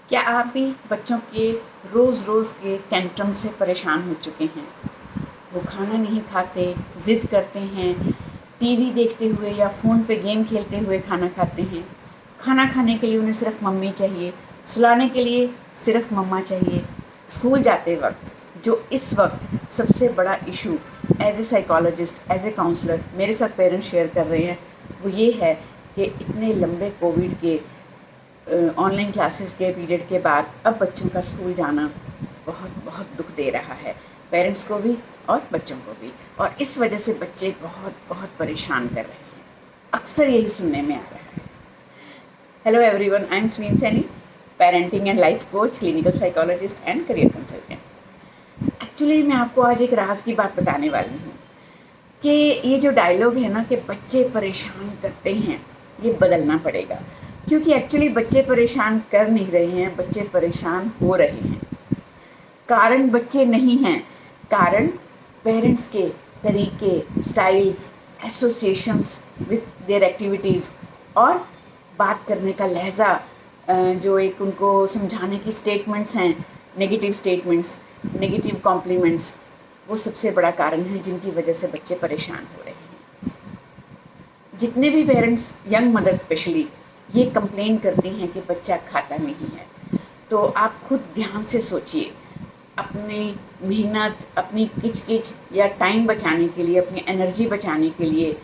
क्या आप भी बच्चों के रोज़ रोज़ के टेंट्रम से परेशान हो चुके हैं? वो खाना नहीं खाते, ज़िद करते हैं, टीवी देखते हुए या फ़ोन पे गेम खेलते हुए खाना खाते हैं। खाना खाने के लिए उन्हें सिर्फ़ मम्मी चाहिए, सुलाने के लिए सिर्फ़ मम्मा चाहिए। स्कूल जाते वक़्त जो इस वक़्त सबसे बड़ा issue as a psychologist, as a counsellor मेरे साथ पेरेंट्स शेयर कर रहे हैं, वो ये है कि इतने लंबे कोविड के ऑनलाइन क्लासेस के पीरियड के बाद अब बच्चों का स्कूल जाना बहुत बहुत दुख दे रहा है, पेरेंट्स को भी और बच्चों को भी। और इस वजह से बच्चे बहुत बहुत परेशान कर रहे हैं। अक्सर यही सुनने में आ रहा है। Hello everyone, I am Sween Saini, parenting and life coach, clinical psychologist and career consultant. Actually मैं आपको आज एक राज की बात बताने वाली हूँ कि ये जो डायलॉग है ना कि बच्चे परेशान करते हैं, ये बदलना पड़ेगा। क्योंकि एक्चुअली बच्चे परेशान कर नहीं रहे हैं, बच्चे परेशान हो रहे हैं। कारण बच्चे नहीं हैं, कारण पेरेंट्स के तरीके, styles, associations with their activities और बात करने का लहज़ा, जो एक उनको समझाने की स्टेटमेंट्स हैं, नेगेटिव स्टेटमेंट्स, नेगेटिव कॉम्प्लीमेंट्स, वो सबसे बड़ा कारण है जिनकी वजह से बच्चे परेशान हो रहे हैं। जितने भी पेरेंट्स, यंग मदर स्पेशली, ये कंप्लेन करती हैं कि बच्चा खाता नहीं है, तो आप खुद ध्यान से सोचिए। अपनी मेहनत, अपनी किच-किच या टाइम बचाने के लिए, अपनी एनर्जी बचाने के लिए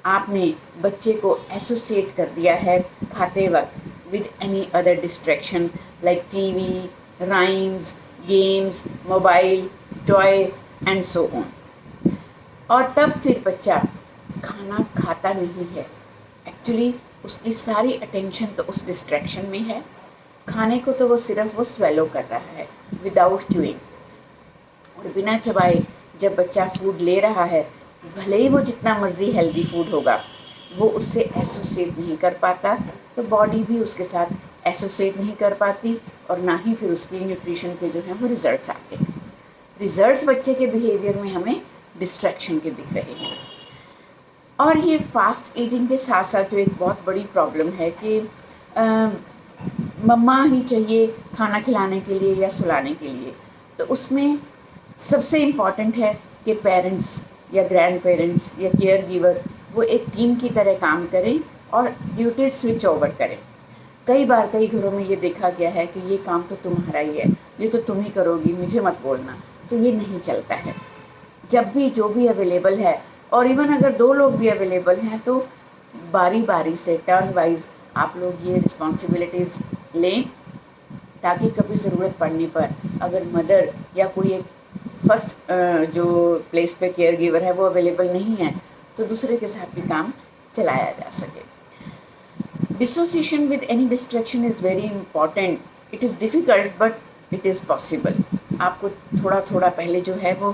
आपने बच्चे को एसोसिएट कर दिया है खाते वक़्त with any other distraction like TV, rhymes, games, mobile, toy and so on. और तब फिर बच्चा खाना खाता नहीं है। एक्चुअली उसकी सारी अटेंशन तो उस डिस्ट्रैक्शन में है। खाने को तो वो सिर्फ वो स्वेलो कर रहा है विदाउट च्यूइंग। और बिना चबाए जब बच्चा फूड ले रहा है, भले ही वो जितना मर्जी हेल्दी फूड होगा, वो उससे एसोसिएट नहीं कर पाता, तो बॉडी भी उसके साथ एसोसिएट नहीं कर पाती और ना ही फिर उसके न्यूट्रिशन के जो हैं वो रिजल्ट्स आते हैं। रिजल्ट्स बच्चे के बिहेवियर में हमें डिस्ट्रैक्शन के दिख रहे हैं। और ये फास्ट ईटिंग के साथ साथ जो एक बहुत बड़ी प्रॉब्लम है कि मम्मा ही चाहिए खाना खिलाने के लिए या सुलाने के लिए, तो उसमें सबसे इम्पॉर्टेंट है कि पेरेंट्स या ग्रैंड पेरेंट्स या केयर गिवर वो एक टीम की तरह काम करें और ड्यूटीज स्विच ओवर करें। कई बार कई घरों में ये देखा गया है कि ये काम तो तुम्हारा ही है, ये तो तुम ही करोगी, मुझे मत बोलना, तो ये नहीं चलता है। जब भी जो भी अवेलेबल है, और इवन अगर 2 लोग भी अवेलेबल हैं, तो बारी बारी से टर्न वाइज आप लोग ये रिस्पॉन्सिबिलिटीज़ लें, ताकि कभी ज़रूरत पड़ने पर अगर मदर या कोई एक फर्स्ट जो प्लेस पे केयर गिवर है वो अवेलेबल नहीं है, तो दूसरे के साथ भी काम चलाया जा सके। Dissociation with any distraction is very important. It is difficult but it is possible. आपको थोड़ा थोड़ा पहले जो है वो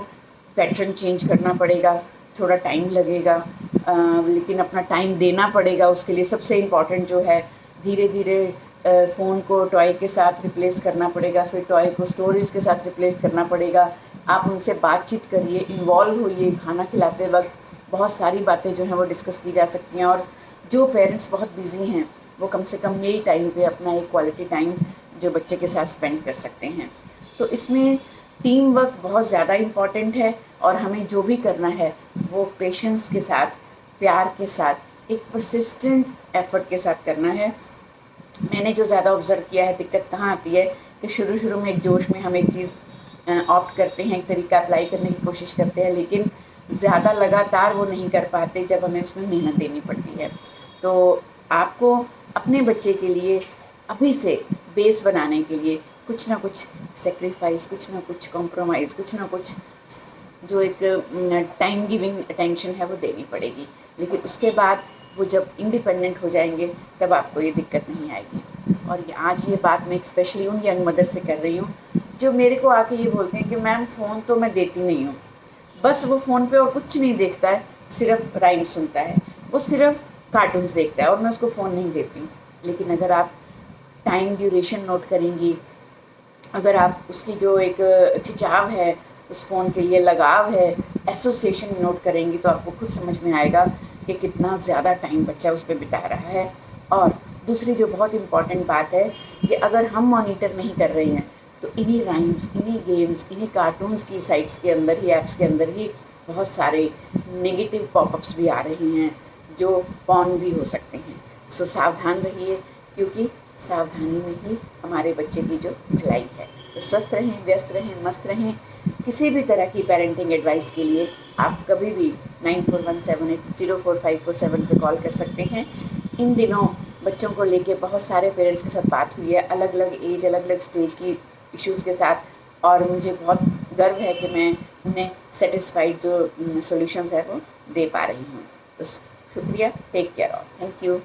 पैटर्न चेंज करना पड़ेगा, थोड़ा टाइम लगेगा, लेकिन अपना टाइम देना पड़ेगा। उसके लिए सबसे इम्पॉर्टेंट जो है, धीरे धीरे फ़ोन को टॉय के साथ रिप्लेस करना पड़ेगा, फिर टॉय को स्टोरीज़ के साथ रिप्लेस करना पड़ेगा। आप उनसे बातचीत करिए, इन्वॉल्व होइए। खाना खिलाते वक्त बहुत सारी बातें जो हैं वो डिस्कस की जा सकती हैं। और जो पेरेंट्स बहुत बिजी हैं, वो कम से कम यही टाइम पे अपना एक क्वालिटी टाइम जो बच्चे के साथ स्पेंड कर सकते हैं। तो इसमें टीम वर्क बहुत ज़्यादा इम्पॉर्टेंट है, और हमें जो भी करना है वो पेशेंस के साथ, प्यार के साथ, एक परसिस्टेंट एफर्ट के साथ करना है। मैंने जो ज़्यादा ऑब्ज़र्व किया है, दिक्कत कहाँ आती है कि शुरू में एक जोश में हम एक चीज़ ऑप्ट करते हैं, एक तरीका अप्लाई करने की कोशिश करते हैं, लेकिन ज़्यादा लगातार वो नहीं कर पाते जब हमें उसमें मेहनत देनी पड़ती है। तो आपको अपने बच्चे के लिए अभी से बेस बनाने के लिए कुछ ना कुछ सेक्रीफाइस, कुछ ना कुछ कॉम्प्रोमाइज़, कुछ ना कुछ जो एक टाइम गिविंग अटेंशन है वो देनी पड़ेगी। लेकिन उसके बाद वो जब इंडिपेंडेंट हो जाएंगे, तब आपको ये दिक्कत नहीं आएगी। और ये आज ये बात मैं स्पेशली उन यंग मदर से कर रही हूँ जो मेरे को आके ये बोलते हैं कि मैम फ़ोन तो मैं देती नहीं हूँ, बस वो फ़ोन पे और कुछ नहीं देखता है, सिर्फ राइम सुनता है, वो सिर्फ कार्टून्स देखता है और मैं उसको फ़ोन नहीं देती हूँ। लेकिन अगर आप टाइम ड्यूरेशन नोट करेंगी, अगर आप उसकी जो एक खिंचाव है, उस फ़ोन के लिए लगाव है, एसोसिएशन नोट करेंगी, तो आपको खुद समझ में आएगा कि कितना ज़्यादा टाइम बच्चा उस पे बिता रहा है। और दूसरी जो बहुत इम्पॉर्टेंट बात है कि अगर हम मॉनिटर नहीं कर रहे हैं तो इन्हीं राइम्स, इन्हीं गेम्स, इन्हीं कार्टून्स की साइट्स के अंदर ही, ऐप्स के अंदर ही बहुत सारे नेगेटिव पॉपअप्स भी आ रहे हैं जो पॉर्न भी हो सकते हैं। सो सावधान रहिए, क्योंकि सावधानी में ही हमारे बच्चे की जो भलाई है। तो स्वस्थ रहें, व्यस्त रहें, मस्त रहें। किसी भी तरह की पेरेंटिंग एडवाइस के लिए आप कभी भी 9417804547 पे कॉल कर सकते हैं। इन दिनों बच्चों को लेके बहुत सारे पेरेंट्स के साथ बात हुई है, अलग अलग एज, अलग अलग स्टेज की इश्यूज़ के साथ, और मुझे बहुत गर्व है कि मैं उन्हें सेटिस्फाइड जो सॉल्यूशंस है वो दे पा रही हूँ। तो शुक्रिया, take care all, thank you.